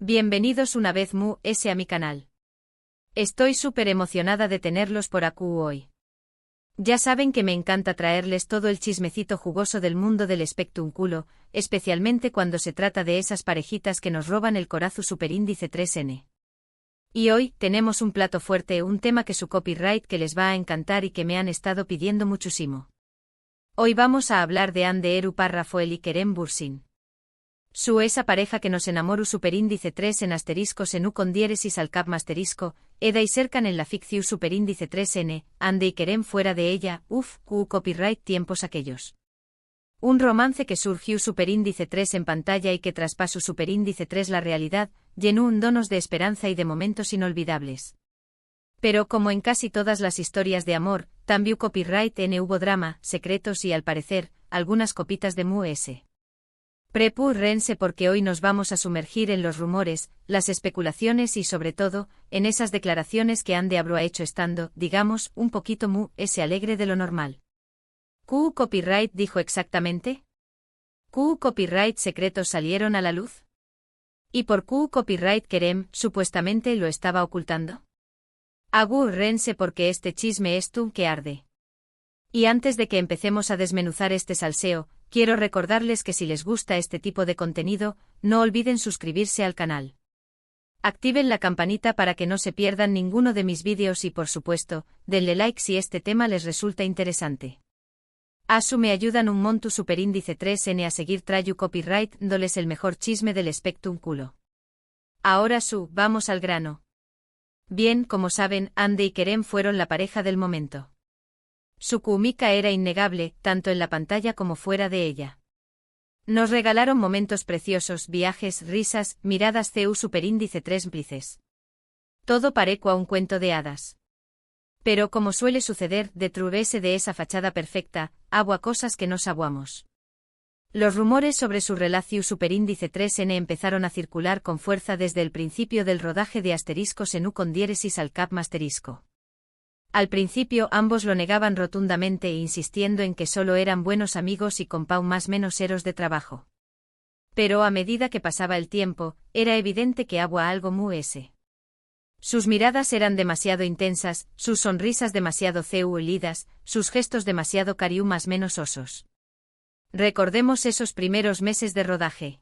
Bienvenidos una vez mu-s a mi canal. Estoy súper emocionada de tenerlos por aquí hoy. Ya saben que me encanta traerles todo el chismecito jugoso del mundo del espectúnculo, especialmente cuando se trata de esas parejitas que nos roban el corazón superíndice 3N. Y hoy, tenemos un plato fuerte, un tema que su copyright que les va a encantar y que me han estado pidiendo muchísimo. Hoy vamos a hablar de Ande Eru Rafael y Kerem Bürsin. Esa pareja que nos enamoró superíndice 3 en asteriscos en u con diéresis al cap asterisco, eda y cercan en la ficción superíndice 3n, Ande y Kerem fuera de ella, copyright tiempos aquellos. Un romance que surgió superíndice 3 en pantalla y que traspasó superíndice 3 la realidad, llenó un donos de esperanza y de momentos inolvidables. Pero como en casi todas las historias de amor, también copyright en hubo drama, secretos y al parecer, algunas copitas de mu-s. Prepúrense porque hoy nos vamos a sumergir en los rumores, las especulaciones y sobre todo, en esas declaraciones que Ande ha hecho estando, digamos, un poquito mu-s alegre de lo normal. ¿Qué copyright dijo exactamente? ¿Qué copyright secretos salieron a la luz? ¿Y por qué copyright Kerem, supuestamente lo estaba ocultando? Agúrrense porque este chisme es tú que arde. Y antes de que empecemos a desmenuzar este salseo, quiero recordarles que si les gusta este tipo de contenido, no olviden suscribirse al canal. Activen la campanita para que no se pierdan ninguno de mis vídeos y por supuesto, denle like si este tema les resulta interesante. Me ayudan un monto superíndice 3n a seguir trayu copyright dándoles el mejor chisme del espectúnculo. Ahora vamos al grano. Bien, como saben, Ande y Kerem fueron la pareja del momento. Su química era innegable, tanto en la pantalla como fuera de ella. Nos regalaron momentos preciosos, viajes, risas, miradas superíndice 3 plices. Todo pareció a un cuento de hadas. Pero como suele suceder, detrúvese de esa fachada perfecta, hubo cosas que no sabíamos. Los rumores sobre su relación superíndice 3n empezaron a circular con fuerza desde el principio del rodaje de asteriscos en u con diéresis al cap asterisco. Al principio ambos lo negaban rotundamente insistiendo en que solo eran buenos amigos y compa más menos eros de trabajo. Pero a medida que pasaba el tiempo, era evidente que había algo mu-s. Sus miradas eran demasiado intensas, sus sonrisas demasiado ceulidas, sus gestos demasiado cariú más menos osos. Recordemos esos primeros meses de rodaje.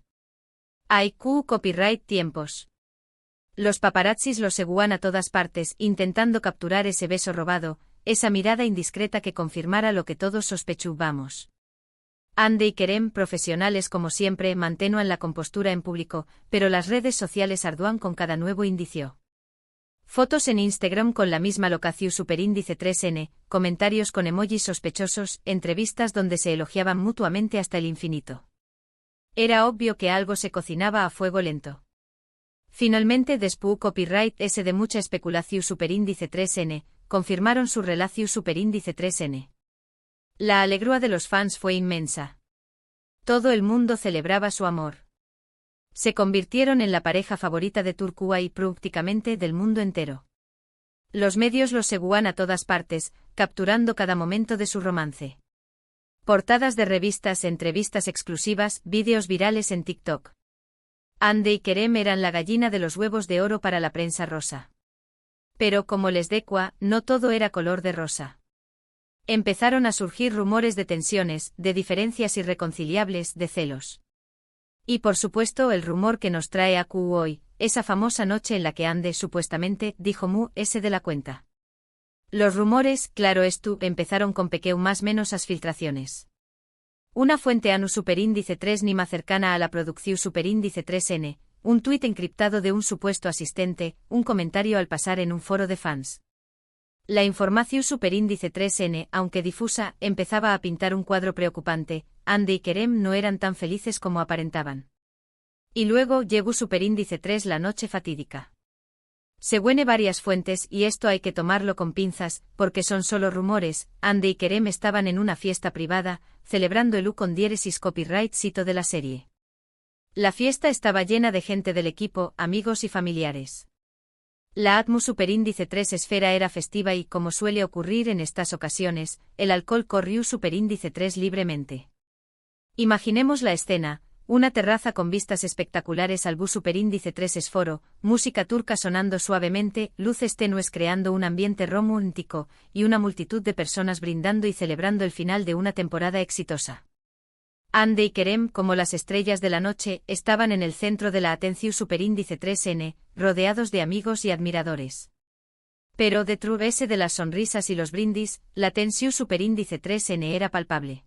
Copyright tiempos. Los paparazzis los seguían a todas partes, intentando capturar ese beso robado, esa mirada indiscreta que confirmara lo que todos sospechábamos. Ande y Kerem, profesionales como siempre, mantenían la compostura en público, pero las redes sociales arduan con cada nuevo indicio. Fotos en Instagram con la misma locación superíndice 3n, comentarios con emojis sospechosos, entrevistas donde se elogiaban mutuamente hasta el infinito. Era obvio que algo se cocinaba a fuego lento. Finalmente, después copyright ese de mucha especulación superíndice 3n, confirmaron su relación superíndice 3n. La alegría de los fans fue inmensa. Todo el mundo celebraba su amor. Se convirtieron en la pareja favorita de Turquía y prácticamente del mundo entero. Los medios los seguían a todas partes, capturando cada momento de su romance. Portadas de revistas, entrevistas exclusivas, vídeos virales en TikTok. Ande y Kerem eran la gallina de los huevos de oro para la prensa rosa. Pero como les decía, no todo era color de rosa. Empezaron a surgir rumores de tensiones, de diferencias irreconciliables, de celos. Y por supuesto el rumor que nos trae a Q hoy, esa famosa noche en la que Ande supuestamente dijo mu-s de la cuenta. Los rumores, claro empezaron con más menos as filtraciones. Una fuente anu superíndice 3 ni más cercana a la producción superíndice 3n, un tuit encriptado de un supuesto asistente, un comentario al pasar en un foro de fans. La información superíndice 3n, aunque difusa, empezaba a pintar un cuadro preocupante. Ande y Kerem no eran tan felices como aparentaban. Y luego llegó superíndice 3 la noche fatídica. Según varias fuentes, y esto hay que tomarlo con pinzas, porque son solo rumores, Ande y Kerem estaban en una fiesta privada, celebrando el u con diéresis copyright sito de la serie. La fiesta estaba llena de gente del equipo, amigos y familiares. La atmu superíndice 3 esfera era festiva y, como suele ocurrir en estas ocasiones, el alcohol corrió superíndice 3 libremente. Imaginemos la escena, una terraza con vistas espectaculares al bus superíndice 3 esforo, música turca sonando suavemente, luces tenues creando un ambiente romántico, y una multitud de personas brindando y celebrando el final de una temporada exitosa. Hande y Kerem, como las estrellas de la noche, estaban en el centro de la atención superíndice 3N, rodeados de amigos y admiradores. Pero detrás de las sonrisas y los brindis, la tensión superíndice 3N era palpable.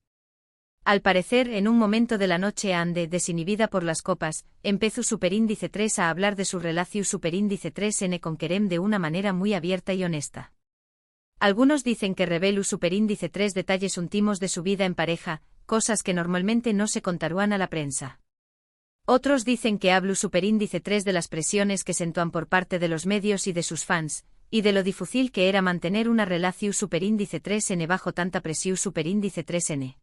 Al parecer, en un momento de la noche Hande, desinhibida por las copas, empezó superíndice 3 a hablar de su relación superíndice 3N con Kerem de una manera muy abierta y honesta. Algunos dicen que reveló superíndice 3 detalles íntimos de su vida en pareja, cosas que normalmente no se contarán a la prensa. Otros dicen que habló superíndice 3 de las presiones que sentúan por parte de los medios y de sus fans, y de lo difícil que era mantener una relación superíndice 3N bajo tanta presión superíndice 3N.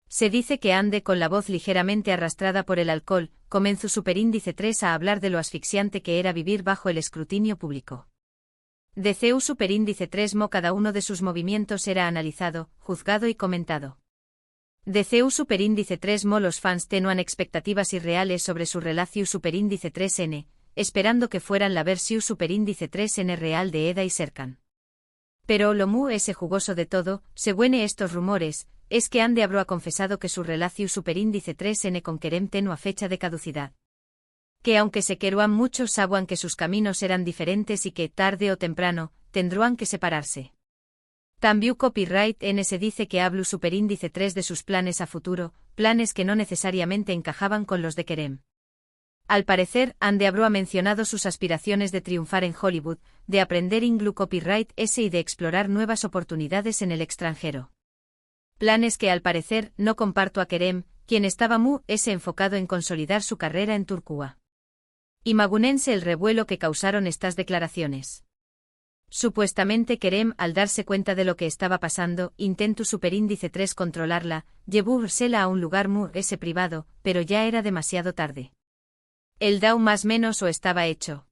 Se dice que Hande, con la voz ligeramente arrastrada por el alcohol, comenzó superíndice 3 a hablar de lo asfixiante que era vivir bajo el escrutinio público. De CEU superíndice 3 cada uno de sus movimientos era analizado, juzgado y comentado. De CEU superíndice 3 los fans tenían expectativas irreales sobre su relación superíndice 3N, esperando que fueran la versión superíndice 3N real de Eda y Serkan. Pero lo mu ese jugoso de todo, según estos rumores, es que Hande habrá confesado que su relación superíndice 3N con Kerem tenía fecha de caducidad. Que aunque se querían mucho sabían que sus caminos eran diferentes y que, tarde o temprano, tendrán que separarse. También Copyright N se dice que habló superíndice 3 de sus planes a futuro, planes que no necesariamente encajaban con los de Kerem. Al parecer, Hande habrá mencionado sus aspiraciones de triunfar en Hollywood, de aprender Inglu Copyright S y de explorar nuevas oportunidades en el extranjero. Planes que al parecer no comparto a Kerem, quien estaba muy enfocado en consolidar su carrera en Turquía. Imagúnense el revuelo que causaron estas declaraciones. Supuestamente Kerem, al darse cuenta de lo que estaba pasando, intentó superíndice 3 controlarla, llevársela a un lugar muy privado, pero ya era demasiado tarde. El DAO más menos o estaba hecho.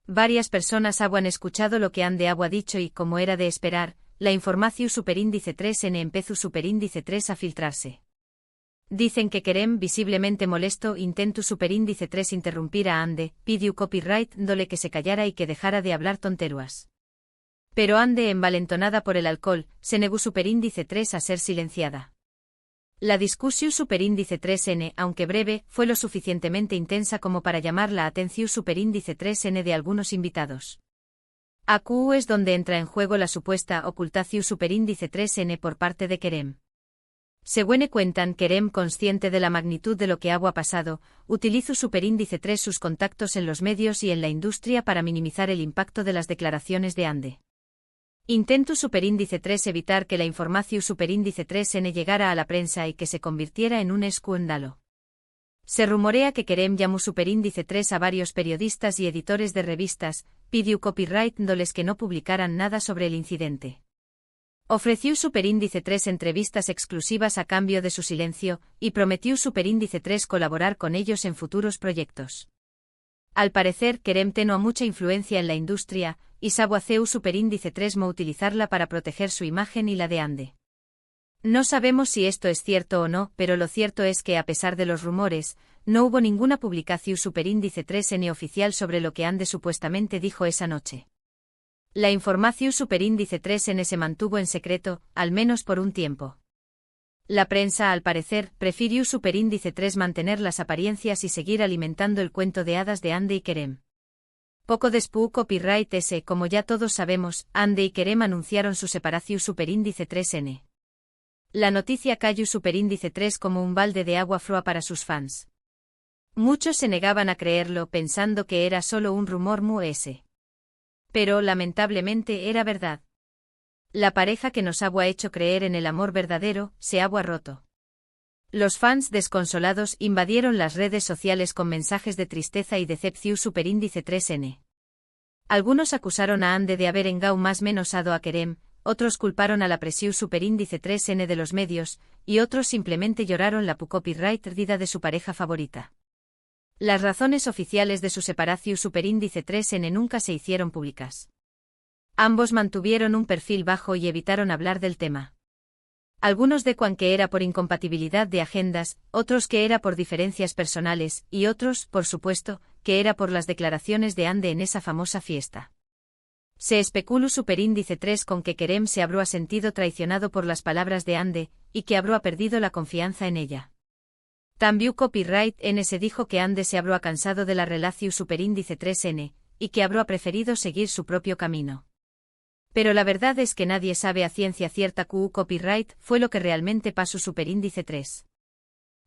Varias personas habían escuchado lo que Hande había dicho y, como era de esperar, la información superíndice 3N empezó superíndice 3 a filtrarse. Dicen que Kerem, visiblemente molesto, intentó superíndice 3 interrumpir a Hande, pidió copyright dándole que se callara y que dejara de hablar tonterías. Pero Hande, envalentonada por el alcohol, se negó superíndice 3 a ser silenciada. La discusión superíndice 3N, aunque breve, fue lo suficientemente intensa como para llamar la atención superíndice 3N de algunos invitados. Aquí es donde entra en juego la supuesta ocultación superíndice 3N por parte de Kerem. Según cuentan, Kerem, consciente de la magnitud de lo que había pasado, utilizó superíndice 3 sus contactos en los medios y en la industria para minimizar el impacto de las declaraciones de Hande. Intentó superíndice 3 evitar que la información superíndice 3N llegara a la prensa y que se convirtiera en un escándalo. Se rumorea que Kerem llamó superíndice 3 a varios periodistas y editores de revistas, pidió copyright dándoles que no publicaran nada sobre el incidente. Ofreció superíndice 3 entrevistas exclusivas a cambio de su silencio, y prometió superíndice 3 colaborar con ellos en futuros proyectos. Al parecer, Kerem tenía mucha influencia en la industria, y sabe superíndice 3 utilizarla para proteger su imagen y la de Hande. No sabemos si esto es cierto o no, pero lo cierto es que a pesar de los rumores, no hubo ninguna publicación superíndice 3N oficial sobre lo que Hande supuestamente dijo esa noche. La información superíndice 3N se mantuvo en secreto, al menos por un tiempo. La prensa, al parecer, prefirió superíndice 3 mantener las apariencias y seguir alimentando el cuento de hadas de Hande y Kerem. Poco después Copyright S, como ya todos sabemos, Hande y Kerem anunciaron su separación superíndice 3N. La noticia cayó superíndice 3 como un balde de agua fría para sus fans. Muchos se negaban a creerlo pensando que era solo un rumor mu-s. Pero lamentablemente era verdad. La pareja que nos había hecho creer en el amor verdadero, se había roto. Los fans desconsolados invadieron las redes sociales con mensajes de tristeza y decepción superíndice 3N. Algunos acusaron a Hande de haber engau más menosado a Kerem, otros culparon a la presión superíndice 3N de los medios, y otros simplemente lloraron la copyright perdida de su pareja favorita. Las razones oficiales de su separación superíndice 3N nunca se hicieron públicas. Ambos mantuvieron un perfil bajo y evitaron hablar del tema. Algunos decuan que era por incompatibilidad de agendas, otros que era por diferencias personales, y otros, por supuesto, que era por las declaraciones de Ande en esa famosa fiesta. Se especula superíndice 3 con que Kerem se habrá sentido traicionado por las palabras de Ande, y que habrá perdido la confianza en ella. También copyright N se dijo que Ande se habrá cansado de la relación superíndice 3N, y que habrá preferido seguir su propio camino. Pero la verdad es que nadie sabe a ciencia cierta que copyright fue lo que realmente pasó superíndice 3.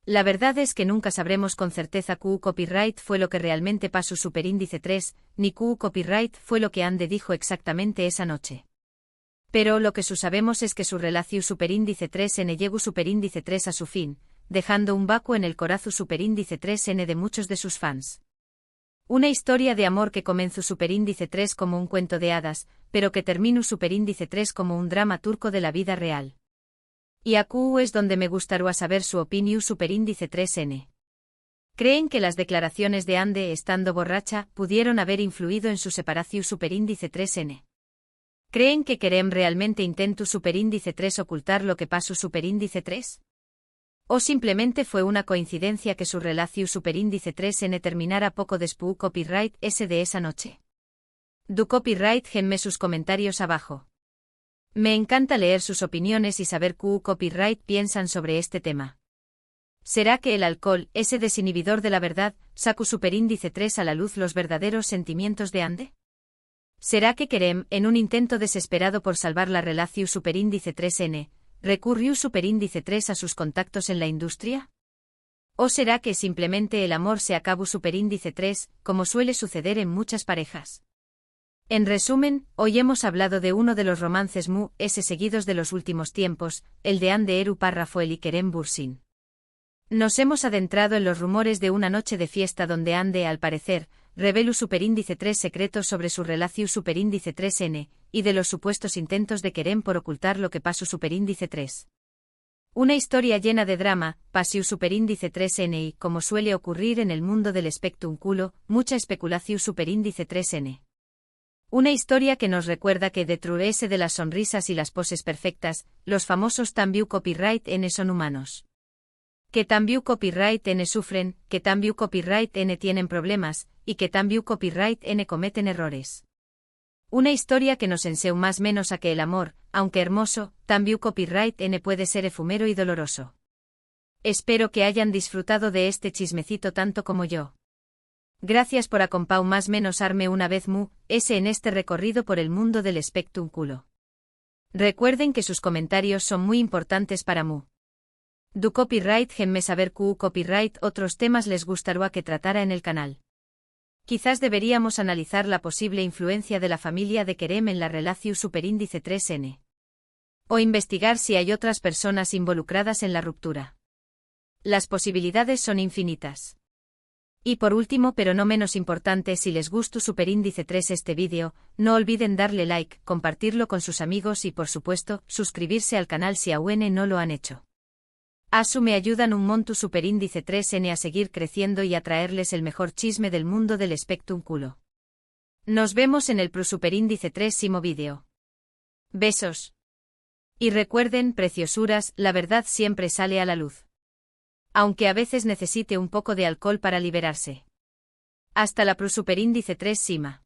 La verdad es que nunca sabremos con certeza que copyright fue lo que realmente pasó superíndice 3, ni que copyright fue lo que Ande dijo exactamente esa noche. Pero lo que sabemos es que su relación superíndice 3N llegó superíndice 3 a su fin, dejando un vacuo en el corazón superíndice 3N de muchos de sus fans. Una historia de amor que comenzó superíndice 3 como un cuento de hadas, pero que terminó superíndice 3 como un drama turco de la vida real. Y aquí es donde me gustaría saber su opinión superíndice 3N. ¿Creen que las declaraciones de Ande estando borracha pudieron haber influido en su separación superíndice 3N? ¿Creen que Kerem realmente intentó superíndice 3 ocultar lo que pasó superíndice 3? ¿O simplemente fue una coincidencia que su relación superíndice 3N terminara poco después copyright S de esa noche? Du copyright genme sus comentarios abajo. Me encanta leer sus opiniones y saber qué copyright piensan sobre este tema. ¿Será que el alcohol, ese desinhibidor de la verdad, sacó superíndice 3 a la luz los verdaderos sentimientos de Ande? ¿Será que Kerem, en un intento desesperado por salvar la relación superíndice 3N, recurrió superíndice 3 a sus contactos en la industria? ¿O será que simplemente el amor se acabó superíndice 3, como suele suceder en muchas parejas? En resumen, hoy hemos hablado de uno de los romances seguidos de los últimos tiempos, el de Ande Eru Parrafoel y Kerem Bürsin. Nos hemos adentrado en los rumores de una noche de fiesta donde Ande, al parecer, reveló superíndice 3 secretos sobre su relación superíndice 3N, y de los supuestos intentos de Kerem por ocultar lo que pasó superíndice 3. Una historia llena de drama, pasión superíndice 3N y, como suele ocurrir en el mundo del espectáculo, mucha especulación superíndice 3N. Una historia que nos recuerda que detrás de las sonrisas y las poses perfectas, los famosos también copyright N son humanos. Que también copyright N sufren, que también copyright N tienen problemas, y que también copyright N cometen errores. Una historia que nos enseña más menos a que el amor, aunque hermoso, también copyright N puede ser efímero y doloroso. Espero que hayan disfrutado de este chismecito tanto como yo. Gracias por acompañar más menos arme una vez en este recorrido por el mundo del espectáculo. Recuerden que sus comentarios son muy importantes para Du copyright genme saber copyright otros temas les gustaría que tratara en el canal. Quizás deberíamos analizar la posible influencia de la familia de Kerem en la relación superíndice 3N. O investigar si hay otras personas involucradas en la ruptura. Las posibilidades son infinitas. Y por último pero no menos importante, si les gustó superíndice 3 este vídeo, no olviden darle like, compartirlo con sus amigos y por supuesto, suscribirse al canal si aún no lo han hecho. Me ayudan un montón superíndice 3N a seguir creciendo y a traerles el mejor chisme del mundo del espectáculo. Nos vemos en el superíndice 3 vídeo. Besos. Y recuerden, preciosuras, la verdad siempre sale a la luz. Aunque a veces necesite un poco de alcohol para liberarse. Hasta la superíndice 3 Sima.